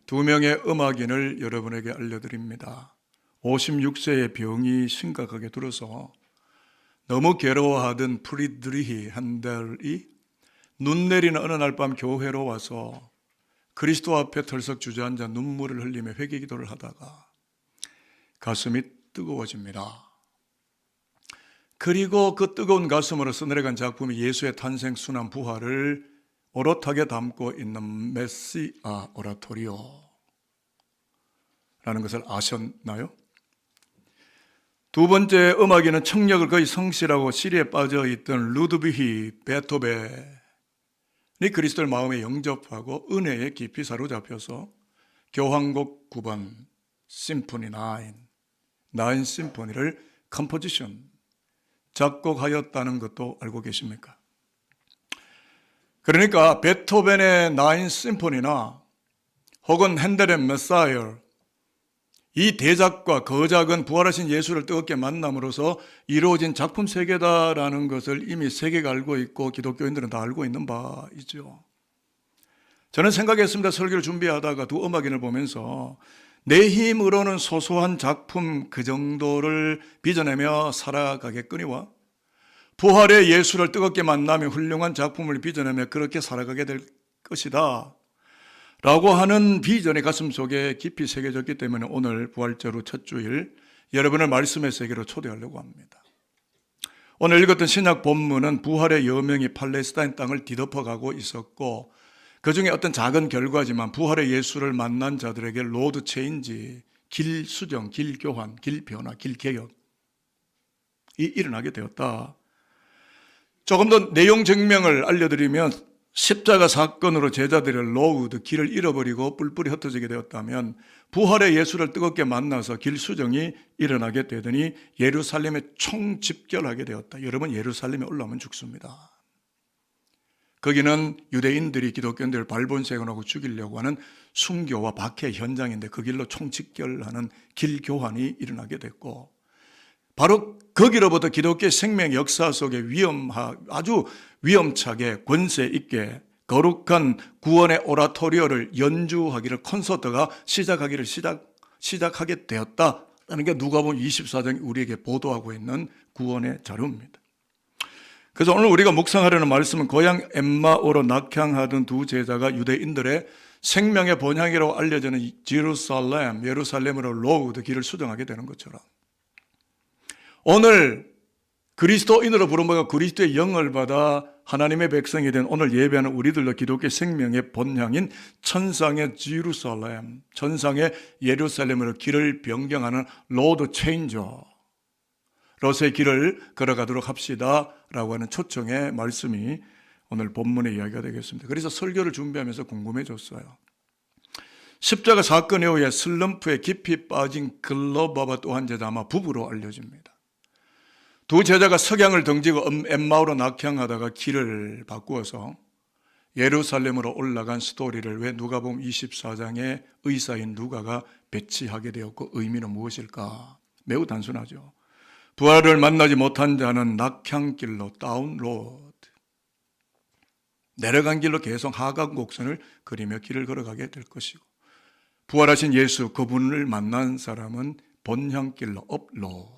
두 명의 음악인을 여러분에게 알려드립니다. 56세의 병이 심각하게 들어서 너무 괴로워하던 프리드리히 핸델이 눈 내리는 어느 날 밤 교회로 와서 그리스도 앞에 털썩 주저앉아 눈물을 흘리며 회개기도를 하다가 가슴이 뜨거워집니다. 그리고 그 뜨거운 가슴으로 써내려간 작품이 예수의 탄생, 순환, 부활을 오롯하게 담고 있는 메시아 오라토리오라는 것을 아셨나요? 두 번째 음악인은 청력을 거의 성실하고 시리에 빠져있던 루드비히 베토벤이 그리스도를 마음에 영접하고 은혜에 깊이 사로잡혀서 교향곡 9번 심포니 9 심포니를 컴포지션 작곡하였다는 것도 알고 계십니까? 그러니까 베토벤의 9 심포니나 혹은 핸델의 메사이어, 이 대작과 거작은 부활하신 예수를 뜨겁게 만남으로써 이루어진 작품 세계다라는 것을 이미 세계가 알고 있고 기독교인들은 다 알고 있는 바이죠. 저는 생각했습니다. 설교를 준비하다가 두 음악인을 보면서 내 힘으로는 소소한 작품 그 정도를 빚어내며 살아가겠거니와 부활의 예수를 뜨겁게 만나며 훌륭한 작품을 빚어내며 그렇게 살아가게 될 것이다 라고 하는 비전이 가슴속에 깊이 새겨졌기 때문에 오늘 부활절 후 첫 주일 여러분을 말씀의 세계로 초대하려고 합니다. 오늘 읽었던 신약 본문은 부활의 여명이 팔레스타인 땅을 뒤덮어가고 있었고 그 중에 어떤 작은 결과지만 부활의 예수를 만난 자들에게 로드 체인지, 길 수정, 길 교환, 길 변화, 길 개혁이 일어나게 되었다. 조금 더 내용 증명을 알려드리면 십자가 사건으로 제자들의 로드, 길을 잃어버리고 뿔뿔이 흩어지게 되었다면 부활의 예수를 뜨겁게 만나서 길 수정이 일어나게 되더니 예루살렘에 총집결하게 되었다. 여러분, 예루살렘에 올라오면 죽습니다. 거기는 유대인들이 기독교인들을 발본색원하고 죽이려고 하는 순교와 박해 현장인데 그 길로 총집결하는 길 교환이 일어나게 됐고 바로 거기로부터 기독교의 생명 역사 속에 아주 위험차게 권세 있게 거룩한 구원의 오라토리오를 연주하기를 콘서트가 시작하게 되었다라는 게 누가복음 24장이 우리에게 보도하고 있는 구원의 자료입니다. 그래서 오늘 우리가 묵상하려는 말씀은 고향 엠마오로 낙향하던 두 제자가 유대인들의 생명의 본향이라고 알려지는 예루살렘으로 로드 길을 수정하게 되는 것처럼 오늘 그리스도인으로 부름받아 그리스도의 영을 받아 하나님의 백성이 된 오늘 예배하는 우리들도 기독교의 생명의 본향인 천상의 제루살렘, 천상의 예루살렘으로 길을 변경하는 로드 체인저 로스의 길을 걸어가도록 합시다 라고 하는 초청의 말씀이 오늘 본문의 이야기가 되겠습니다. 그래서 설교를 준비하면서 궁금해졌어요. 십자가 사건 이후에 슬럼프에 깊이 빠진 글로바바 또 한 제자 아마 부부로 알려집니다. 두 제자가 석양을 등지고 엠마오로 낙향하다가 길을 바꾸어서 예루살렘으로 올라간 스토리를 왜 누가복음 24장의 의사인 누가가 배치하게 되었고 의미는 무엇일까? 매우 단순하죠. 부활을 만나지 못한 자는 낙향길로 다운로드 내려간 길로 계속 하강 곡선을 그리며 길을 걸어가게 될 것이고 부활하신 예수 그분을 만난 사람은 본향길로 업로드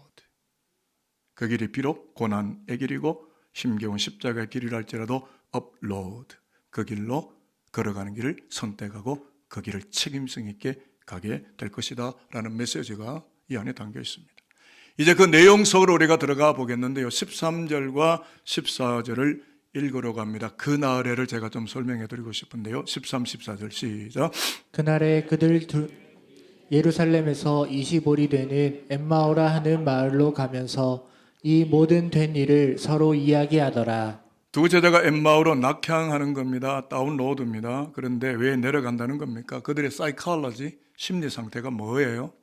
그 길이 비록 고난의 길이고 힘겨운 십자가의 길이라 할지라도 업로드 그 길로 걸어가는 길을 선택하고 그 길을 책임성 있게 가게 될 것이다 라는 메시지가 이 안에 담겨 있습니다. 이제 그 내용 속으로 우리가 들어가 보겠는데요. 13절과 14절을 읽으러 갑니다. 그날에를 제가 좀 설명해 드리고 싶은데요. 13, 14절 시작. 그날에 그들 예루살렘에서 25리 되는 엠마오라 하는 마을로 가면서 이 모든 된 일을 서로 이야기하더라. 두 제자가 엠마오로 낙향하는 겁니다. 다운로드입니다. 그런데 왜 내려간다는 겁니까? 그들의 사이콜로지, 심리 상태가 뭐예요?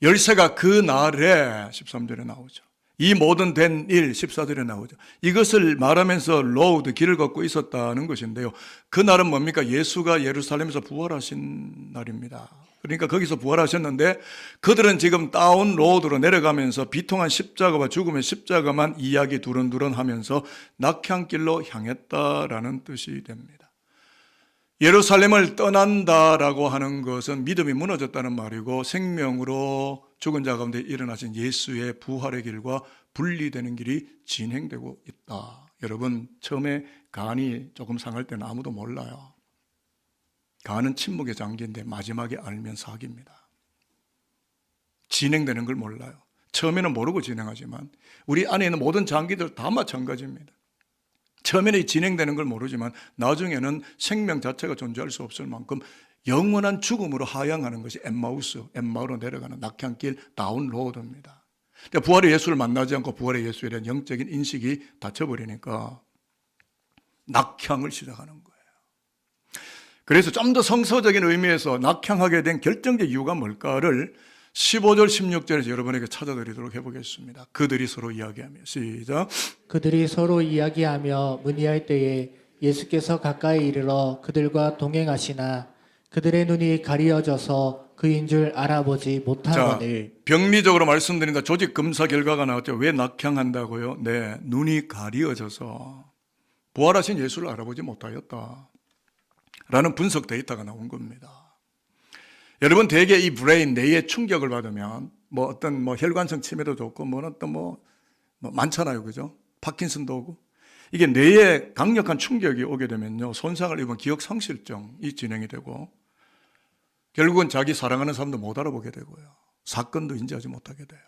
열쇠가 그 날에 13절에 나오죠. 이 모든 된 일 14절에 나오죠. 이것을 말하면서 로드 길을 걷고 있었다는 것인데요. 그 날은 뭡니까? 예수가 예루살렘에서 부활하신 날입니다. 그러니까 거기서 부활하셨는데 그들은 지금 다운로드로 내려가면서 비통한 십자가와 죽음의 십자가만 이야기 두런두런 하면서 낙향길로 향했다라는 뜻이 됩니다. 예루살렘을 떠난다라고 하는 것은 믿음이 무너졌다는 말이고 생명으로 죽은 자 가운데 일어나신 예수의 부활의 길과 분리되는 길이 진행되고 있다. 여러분, 처음에 간이 조금 상할 때는 아무도 몰라요. 간은 침묵의 장기인데 마지막에 알면 사기입니다. 진행되는 걸 몰라요. 처음에는 모르고 진행하지만 우리 안에 있는 모든 장기들 다 마찬가지입니다. 처음에는 진행되는 걸 모르지만 나중에는 생명 자체가 존재할 수 없을 만큼 영원한 죽음으로 하향하는 것이 엠마우로 내려가는 낙향길 다운로드입니다. 그러니까 부활의 예수를 만나지 않고 부활의 예수에 대한 영적인 인식이 닫혀버리니까 낙향을 시작하는 거예요. 그래서 좀 더 성서적인 의미에서 낙향하게 된 결정적 이유가 뭘까를 15절 16절에서 여러분에게 찾아드리도록 해보겠습니다. 그들이 서로 이야기하며 시작. 그들이 서로 이야기하며 문의할 때에 예수께서 가까이 이르러 그들과 동행하시나 그들의 눈이 가리어져서 그인 줄 알아보지 못하거늘. 병리적으로 말씀드린다. 조직 검사 결과가 나왔죠. 왜 낙향한다고요? 네, 눈이 가리어져서 부활하신 예수를 알아보지 못하였다 라는 분석 데이터가 나온 겁니다. 여러분, 대개 이 브레인, 뇌에 충격을 받으면 어떤 혈관성 치매도 좋고 어떤 많잖아요. 그죠? 파킨슨도 오고. 이게 뇌에 강력한 충격이 오게 되면요, 손상을 입은 기억 상실증이 진행이 되고 결국은 자기 사랑하는 사람도 못 알아보게 되고요. 사건도 인지하지 못하게 돼요.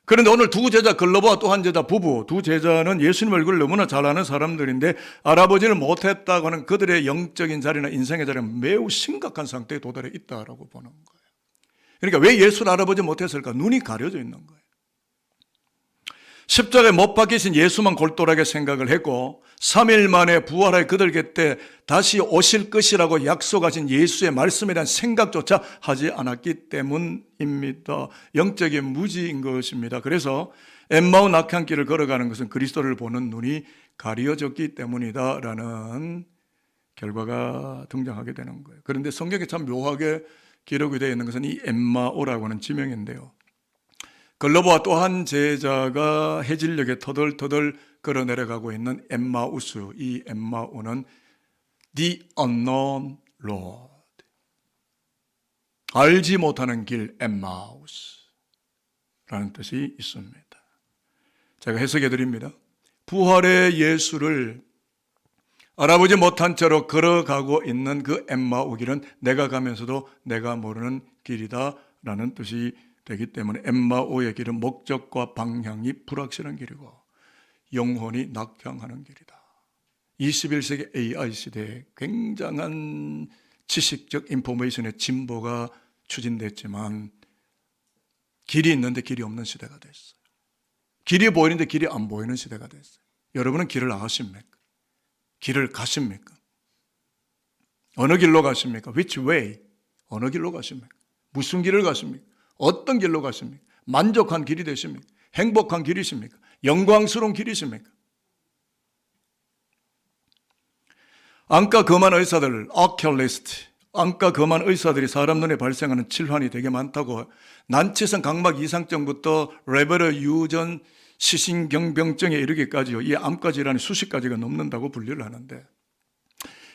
그런데 오늘 두 제자, 글로바와 또 한 제자 부부, 두 제자는 예수님 얼굴을 너무나 잘 아는 사람들인데 알아보지를 못했다고 하는 그들의 영적인 자리나 인생의 자리는 매우 심각한 상태에 도달해 있다라고 보는 거예요. 그러니까 왜 예수를 알아보지 못했을까? 눈이 가려져 있는 거예요. 십자가에 못 박히신 예수만 골똘하게 생각을 했고 3일 만에 부활할 그들 곁에 다시 오실 것이라고 약속하신 예수의 말씀에 대한 생각조차 하지 않았기 때문입니다. 영적인 무지인 것입니다. 그래서 엠마오 낙향길을 걸어가는 것은 그리스도를 보는 눈이 가려졌기 때문이다라는 결과가 등장하게 되는 거예요. 그런데 성경에 참 묘하게 기록이 되어 있는 것은 이 엠마오라고 하는 지명인데요. 글로바와 또 한 제자가 해질녘에 터덜터덜 걸어 내려가고 있는 엠마우스, 이 엠마오는 The Unknown Road, 알지 못하는 길 엠마우스라는 뜻이 있습니다. 제가 해석해 드립니다. 부활의 예수를 알아보지 못한 채로 걸어가고 있는 그 엠마오 길은 내가 가면서도 내가 모르는 길이다라는 뜻이 되기 때문에 엠마오의 길은 목적과 방향이 불확실한 길이고 영혼이 낙향하는 길이다. 21세기 AI 시대에 굉장한 지식적 인포메이션의 진보가 추진됐지만 길이 있는데 길이 없는 시대가 됐어요. 길이 보이는데 길이 안 보이는 시대가 됐어요. 여러분은 길을 아십니까? 길을 가십니까? 어느 길로 가십니까? Which way? 어느 길로 가십니까? 무슨 길을 가십니까? 어떤 길로 가십니까? 만족한 길이 되십니까? 행복한 길이십니까? 영광스러운 길이십니까? 안과 검안 의사들, 오큘리스트, 안과 검안 의사들이 사람 눈에 발생하는 질환이 되게 많다고 난치성 각막 이상증부터 레베르 유전 시신경병증에 이르기까지요. 이 암과 질환이 수십 가지가 넘는다고 분류를 하는데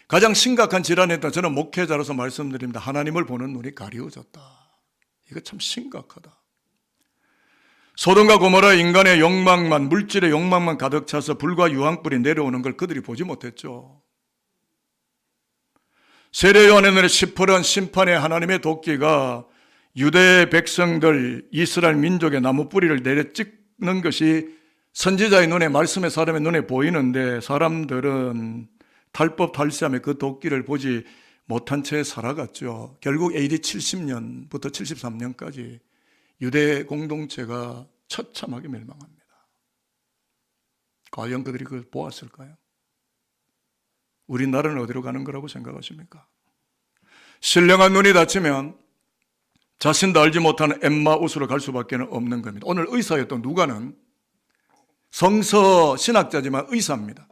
가장 심각한 질환에 따라 저는 목회자로서 말씀드립니다. 하나님을 보는 눈이 가리워졌다. 이거 참 심각하다. 소돔과 고모라 인간의 욕망만, 물질의 욕망만 가득 차서 불과 유황불이 내려오는 걸 그들이 보지 못했죠. 세례 요한의 눈에 시퍼런 심판의 하나님의 도끼가 유대 백성들, 이스라엘 민족의 나무 뿌리를 내려 찍는 것이 선지자의 눈에, 말씀의 사람의 눈에 보이는데 사람들은 탈법 탈시함에 그 도끼를 보지 못한 채 살아갔죠. 결국 AD 70년부터 73년까지 유대 공동체가 처참하게 멸망합니다. 과연 그들이 그걸 보았을까요? 우리나라는 어디로 가는 거라고 생각하십니까? 신령한 눈이 닫히면 자신도 알지 못하는 엠마우스로 갈 수밖에 없는 겁니다. 오늘 의사였던 누가는 성서 신학자지만 의사입니다.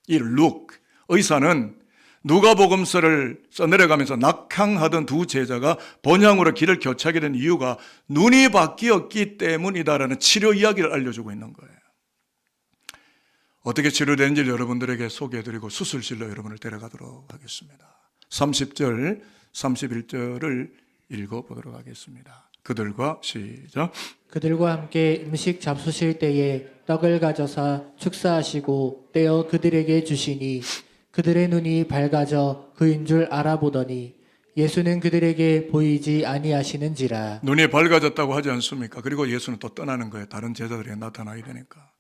이 룩, 의사는 누가복음서를 써내려가면서 낙향하던 두 제자가 본향으로 길을 교차하게 된 이유가 눈이 바뀌었기 때문이다라는 치료 이야기를 알려주고 있는 거예요. 어떻게 치료되는지 여러분들에게 소개해드리고 수술실로 여러분을 데려가도록 하겠습니다. 30절, 31절을 읽어보도록 하겠습니다. 그들과 시작. 그들과 함께 음식 잡수실 때에 떡을 가져사 축사하시고 떼어 그들에게 주시니 그들의 눈이 밝아져 그인 줄 알아보더니 예수는 그들에게 보이지 아니하시는지라. 눈이 밝아졌다고 하지 않습니까? 그리고 예수는 또 떠나는 거예요. 다른 제자들에게 나타나야 되니까.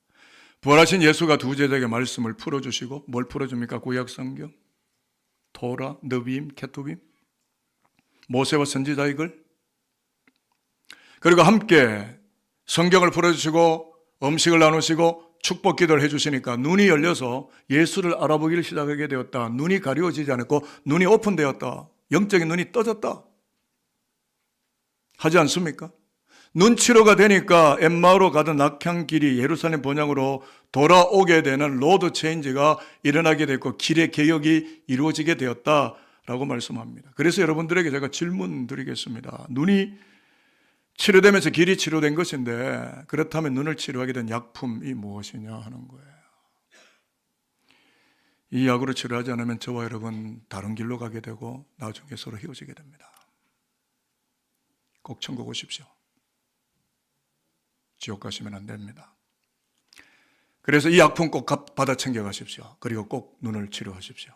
부활하신 예수가 두 제자에게 말씀을 풀어주시고 뭘 풀어줍니까? 구약성경, 토라, 느비임, 케투빔, 모세와 선지자의 글, 그리고 함께 성경을 풀어주시고 음식을 나누시고 축복 기도를 해주시니까 눈이 열려서 예수를 알아보기를 시작하게 되었다. 눈이 가려워지지 않았고 눈이 오픈되었다. 영적인 눈이 떠졌다. 하지 않습니까? 눈치료가 되니까 엠마오로 가던 낙향길이 예루살렘 본향으로 돌아오게 되는 로드 체인지가 일어나게 됐고 길의 개혁이 이루어지게 되었다라고 말씀합니다. 그래서 여러분들에게 제가 질문 드리겠습니다. 눈이 치료되면서 길이 치료된 것인데 그렇다면 눈을 치료하게 된 약품이 무엇이냐 하는 거예요. 이 약으로 치료하지 않으면 저와 여러분 다른 길로 가게 되고 나중에 서로 헤어지게 됩니다. 꼭 천국 오십시오. 지옥 가시면 안 됩니다. 그래서 이 약품 꼭 받아 챙겨 가십시오. 그리고 꼭 눈을 치료하십시오.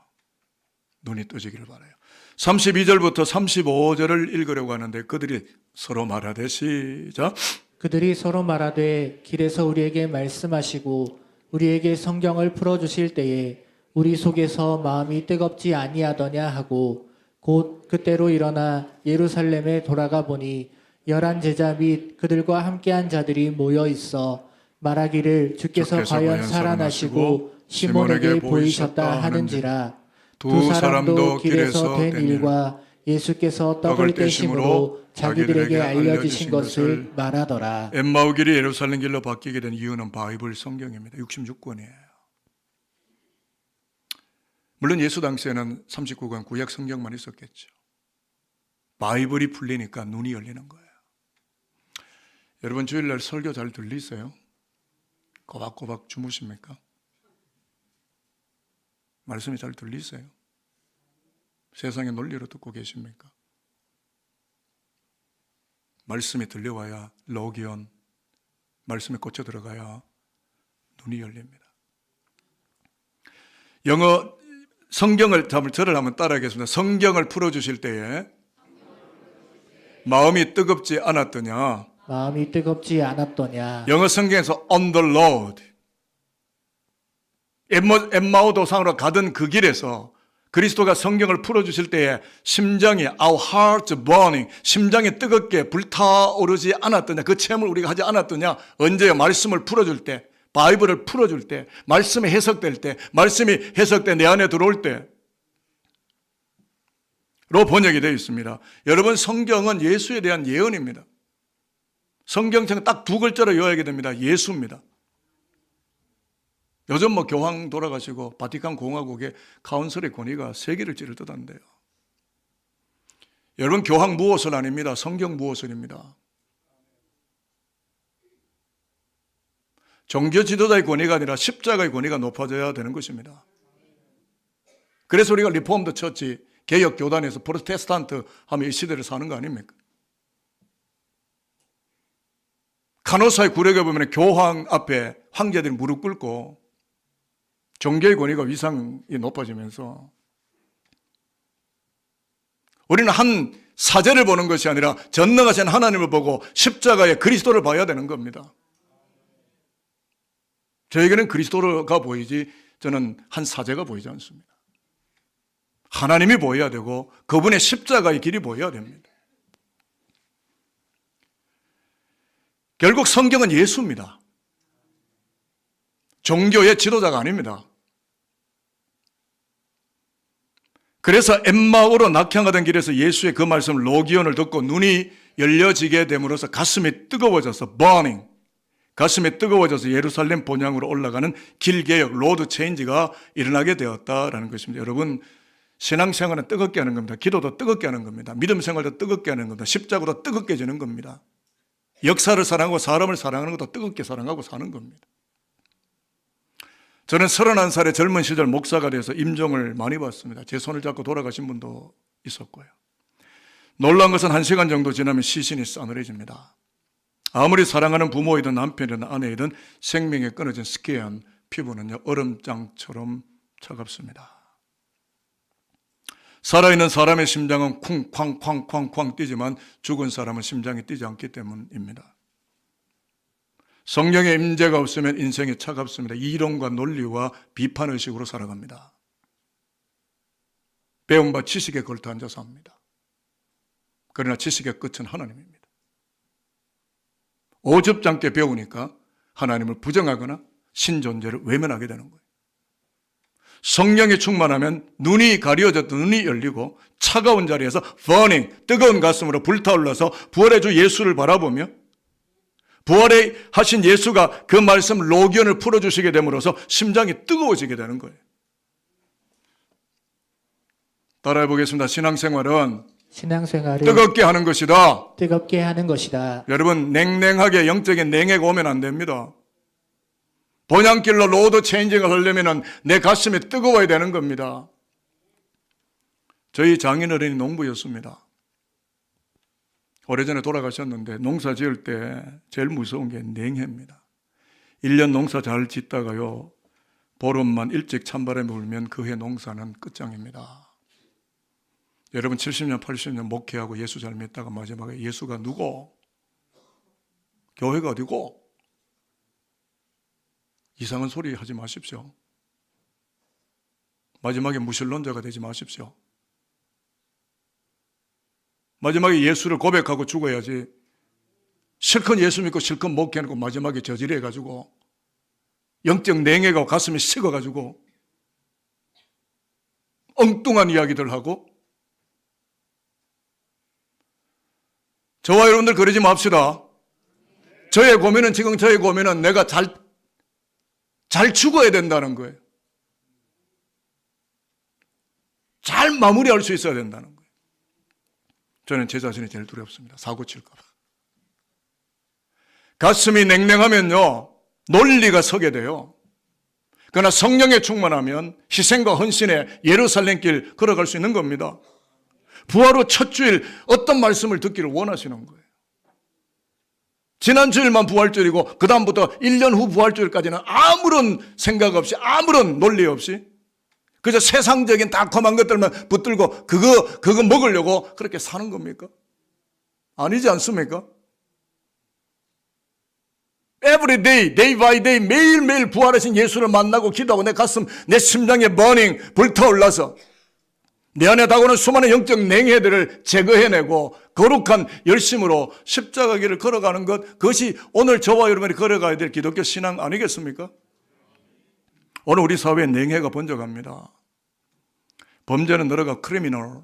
눈이 떠지기를 바라요. 32절부터 35절을 읽으려고 하는데 그들이 서로 말하되 시작. 그들이 서로 말하되 길에서 우리에게 말씀하시고 우리에게 성경을 풀어주실 때에 우리 속에서 마음이 뜨겁지 아니하더냐 하고 곧 그때로 일어나 예루살렘에 돌아가 보니 11 제자 및 그들과 함께한 자들이 모여 있어 말하기를 주께서 과연 살아나시고 시몬에게 보이셨다 하는지라. 두 사람도 길에서 된 일과 예수께서 떡을 떼심으로 자기들에게 알려주신 것을 말하더라. 엠마오 길이 예루살렘 길로 바뀌게 된 이유는 바이블 성경입니다. 66권이에요. 물론 예수 당시에는 39권 구약 성경만 있었겠죠. 바이블이 풀리니까 눈이 열리는 거예요. 여러분 주일날 설교 잘 들리세요? 꼬박꼬박 주무십니까? 말씀이 잘 들리세요? 세상의 논리로 듣고 계십니까? 말씀이 들려와야 로기온, 말씀에 꽂혀 들어가야 눈이 열립니다. 영어 성경을 저를 한번 따라하겠습니다. 성경을 풀어주실 때에 마음이 뜨겁지 않았더냐? 마음이 뜨겁지 않았더냐? 영어 성경에서 on the road, 엠마오 도상으로 가던 그 길에서 그리스도가 성경을 풀어주실 때에 심장이 our hearts burning, 심장이 뜨겁게 불타오르지 않았더냐? 그 체험을 우리가 하지 않았더냐? 언제요? 말씀을 풀어줄 때, 바이블을 풀어줄 때, 말씀이 해석될 때, 말씀이 해석돼 내 안에 들어올 때로 번역이 되어 있습니다. 여러분 성경은 예수에 대한 예언입니다. 성경책 딱 두 글자로 외워야 됩니다. 예수입니다. 요즘 교황 돌아가시고 바티칸 공화국의 카운슬의 권위가 세계를 찌르듯한데요. 여러분 교황 무엇을 아닙니다. 성경 무엇을입니다. 종교 지도자의 권위가 아니라 십자가의 권위가 높아져야 되는 것입니다. 그래서 우리가 리폼드 처치, 개혁 교단에서 프로테스탄트 하면 이 시대를 사는 거 아닙니까? 간호사의 구력에 보면 교황 앞에 황제들이 무릎 꿇고 종교의 권위가 위상이 높아지면서 우리는 한 사제를 보는 것이 아니라 전능하신 하나님을 보고 십자가의 그리스도를 봐야 되는 겁니다. 저에게는 그리스도가 보이지 저는 한 사제가 보이지 않습니다. 하나님이 보여야 되고 그분의 십자가의 길이 보여야 됩니다. 결국 성경은 예수입니다. 종교의 지도자가 아닙니다. 그래서 엠마오로 낙향하던 길에서 예수의 그 말씀 로기온을 듣고 눈이 열려지게 됨으로써 가슴이 뜨거워져서 burning, 가슴이 뜨거워져서 예루살렘 본향으로 올라가는 길개혁, 로드 체인지가 일어나게 되었다라는 것입니다. 여러분 신앙생활은 뜨겁게 하는 겁니다. 기도도 뜨겁게 하는 겁니다. 믿음 생활도 뜨겁게 하는 겁니다. 십자가도 뜨겁게 지는 겁니다. 역사를 사랑하고 사람을 사랑하는 것도 뜨겁게 사랑하고 사는 겁니다. 저는 31살의 젊은 시절 목사가 돼서 임종을 많이 봤습니다. 제 손을 잡고 돌아가신 분도 있었고요. 놀라운 것은 1시간 정도 지나면 시신이 싸늘해집니다. 아무리 사랑하는 부모이든 남편이든 아내이든 생명이 끊어진 스키한 피부는요, 얼음장처럼 차갑습니다. 살아있는 사람의 심장은 쿵쾅쾅쾅쾅 뛰지만 죽은 사람은 심장이 뛰지 않기 때문입니다. 성령의 임재가 없으면 인생이 차갑습니다. 이론과 논리와 비판의식으로 살아갑니다. 배운 바 지식에 걸터 앉아서 합니다. 그러나 지식의 끝은 하나님입니다. 오죽잖게 배우니까 하나님을 부정하거나 신존재를 외면하게 되는 거예요. 성령이 충만하면 눈이 가려졌던 눈이 열리고 차가운 자리에서 burning, 뜨거운 가슴으로 불타올라서 부활의 주 예수를 바라보며 부활에 하신 예수가 그 말씀 로기온을 풀어주시게 됨으로써 심장이 뜨거워지게 되는 거예요. 따라해 보겠습니다. 신앙생활은 뜨겁게 하는 것이다. 뜨겁게 하는 것이다. 여러분, 냉랭하게 영적인 냉해가 오면 안 됩니다. 번향길로 로드 체인징을 하려면 내 가슴이 뜨거워야 되는 겁니다. 저희 장인어른이 농부였습니다. 오래전에 돌아가셨는데 농사 지을 때 제일 무서운 게 냉해입니다. 1년 농사 잘 짓다가요, 보름만 일찍 찬바람이 불면 그 해 농사는 끝장입니다. 여러분 70년 80년 목회하고 예수 잘 믿다가 마지막에 예수가 누구? 교회가 어디고? 이상한 소리 하지 마십시오. 마지막에 무신론자가 되지 마십시오. 마지막에 예수를 고백하고 죽어야지, 실컷 예수 믿고 실컷 목회하고 마지막에 저지르해가지고 영적 냉해가 가슴이 식어가지고 엉뚱한 이야기들 하고. 저와 여러분들 그러지 맙시다. 저의 고민은 내가 잘 죽어야 된다는 거예요. 잘 마무리할 수 있어야 된다는 거예요. 저는 제 자신이 제일 두렵습니다. 사고 칠까 봐. 가슴이 냉랭하면요, 논리가 서게 돼요. 그러나 성령에 충만하면 희생과 헌신의 예루살렘 길 걸어갈 수 있는 겁니다. 부활 후 첫 주일 어떤 말씀을 듣기를 원하시는 거예요. 지난 주일만 부활주일이고 그 다음부터 1년 후 부활주일까지는 아무런 생각 없이, 아무런 논리 없이 그저 세상적인 달콤한 것들만 붙들고 그거 먹으려고 그렇게 사는 겁니까? 아니지 않습니까? Every day, day by day, 매일매일 부활하신 예수를 만나고 기도하고 내 가슴, 내 심장에 burning, 불타올라서 내 안에 다가오는 수많은 영적 냉해들을 제거해내고 거룩한 열심으로 십자가 길을 걸어가는 것, 그것이 오늘 저와 여러분이 걸어가야 될 기독교 신앙 아니겠습니까? 오늘 우리 사회에 냉해가 번져갑니다. 범죄는 늘어가고, 크리미널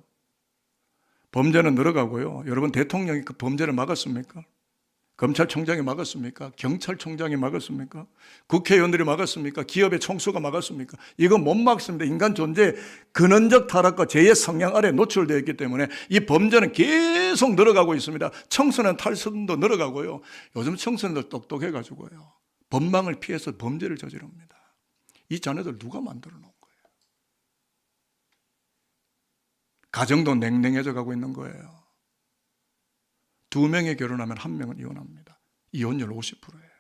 범죄는 늘어가고요. 여러분, 대통령이 그 범죄를 막았습니까? 검찰총장이 막았습니까? 경찰총장이 막았습니까? 국회의원들이 막았습니까? 기업의 총수가 막았습니까? 이거 못 막습니다. 인간 존재의 근원적 타락과 죄의 성향 아래 노출되어 있기 때문에 이 범죄는 계속 늘어가고 있습니다. 청소년 탈선도 늘어가고요. 요즘 청소년들 똑똑해가지고요, 법망을 피해서 범죄를 저지릅니다. 이 자녀들 누가 만들어 놓은 거예요? 가정도 냉랭해져 가고 있는 거예요. 2명이 결혼하면 1명은 이혼합니다. 이혼율 50%예요.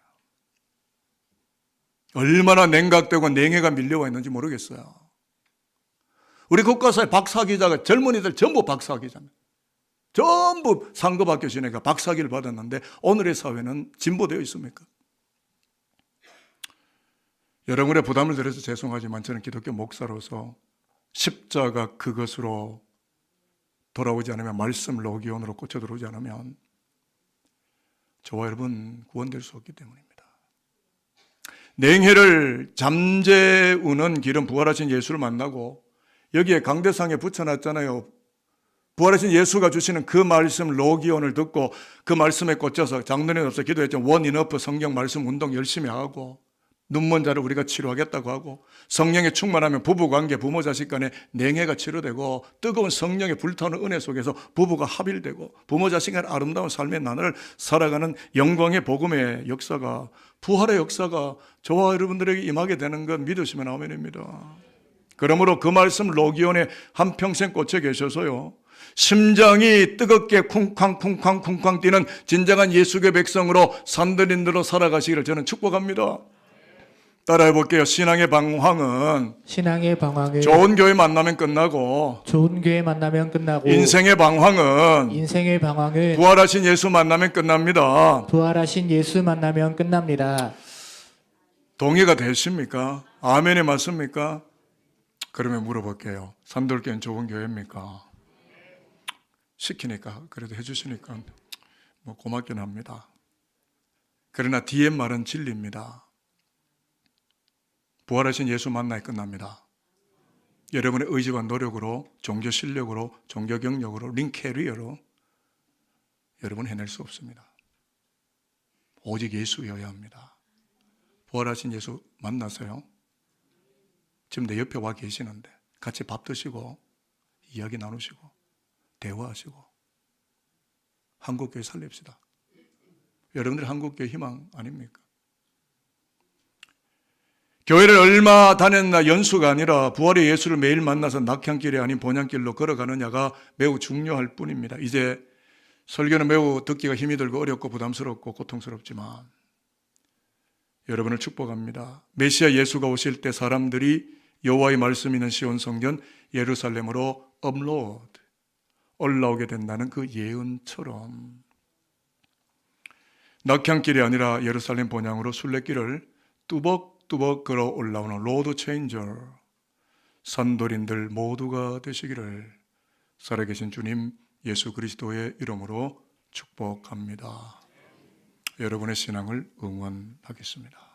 얼마나 냉각되고 냉해가 밀려와 있는지 모르겠어요. 우리 국가사회 박사학위자가, 젊은이들 전부 박사학위자입니다. 전부 상급학교 지내가 박사학위를 받았는데 오늘의 사회는 진보되어 있습니까? 여러분의 부담을 드려서 죄송하지만 저는 기독교 목사로서 십자가 그것으로 돌아오지 않으면, 말씀 로기온으로 꽂혀 들어오지 않으면 저와 여러분 구원될 수 없기 때문입니다. 냉해를 잠재우는 길은 부활하신 예수를 만나고, 여기에 강대상에 붙여놨잖아요. 부활하신 예수가 주시는 그 말씀 로기온을 듣고 그 말씀에 꽂혀서 장로님 앞서 기도했죠. 원 인어프 성경 말씀 운동 열심히 하고, 눈먼 자를 우리가 치료하겠다고 하고, 성령에 충만하면 부부관계, 부모 자식 간에 냉해가 치료되고, 뜨거운 성령의 불타오는 은혜 속에서 부부가 합일되고, 부모 자식 간의 아름다운 삶의 나날을 살아가는 영광의 복음의 역사가 부활의 역사가 저와 여러분들에게 임하게 되는 것 믿으시면 아멘입니다. 그러므로 그 말씀 로기온에 한평생 꽂혀 계셔서요, 심장이 뜨겁게 쿵쾅쿵쾅쿵쾅 뛰는 진정한 예수의 백성으로 산들인들로 살아가시기를 저는 축복합니다. 따라해 볼게요. 신앙의 방황은 좋은 교회 만나면 끝나고, 좋은 교회 만나면 끝나고, 인생의 방황은 부활하신 예수 만나면 끝납니다. 부활하신 예수 만나면 끝납니다. 동의가 되십니까? 아멘이 맞습니까? 그러면 물어볼게요. 산돌교회는 좋은 교회입니까? 시키니까, 그래도 해주시니까 뭐 고맙긴 합니다. 그러나 뒤에 말은 진리입니다. 부활하신 예수 만나야 끝납니다. 여러분의 의지와 노력으로, 종교 실력으로, 종교 경력으로, 링 캐리어로 여러분 해낼 수 없습니다. 오직 예수여야 합니다. 부활하신 예수 만나세요. 지금 내 옆에 와 계시는데 같이 밥 드시고 이야기 나누시고 대화하시고 한국교회 살립시다. 여러분들 한국교회 희망 아닙니까? 교회를 얼마 다녔나 연수가 아니라 부활의 예수를 매일 만나서 낙향길이 아닌 본향길로 걸어가느냐가 매우 중요할 뿐입니다. 이제 설교는 매우 듣기가 힘이 들고 어렵고 부담스럽고 고통스럽지만 여러분을 축복합니다. 메시아 예수가 오실 때 사람들이 여호와의 말씀 있는 시온 성전 예루살렘으로 업로드 올라오게 된다는 그 예언처럼 낙향길이 아니라 예루살렘 본향으로 순례길을 뚜벅뚜벅 걸어 올라오는 로드 체인저 산돌인들 모두가 되시기를 살아계신 주님 예수 그리스도의 이름으로 축복합니다. 여러분의 신앙을 응원하겠습니다.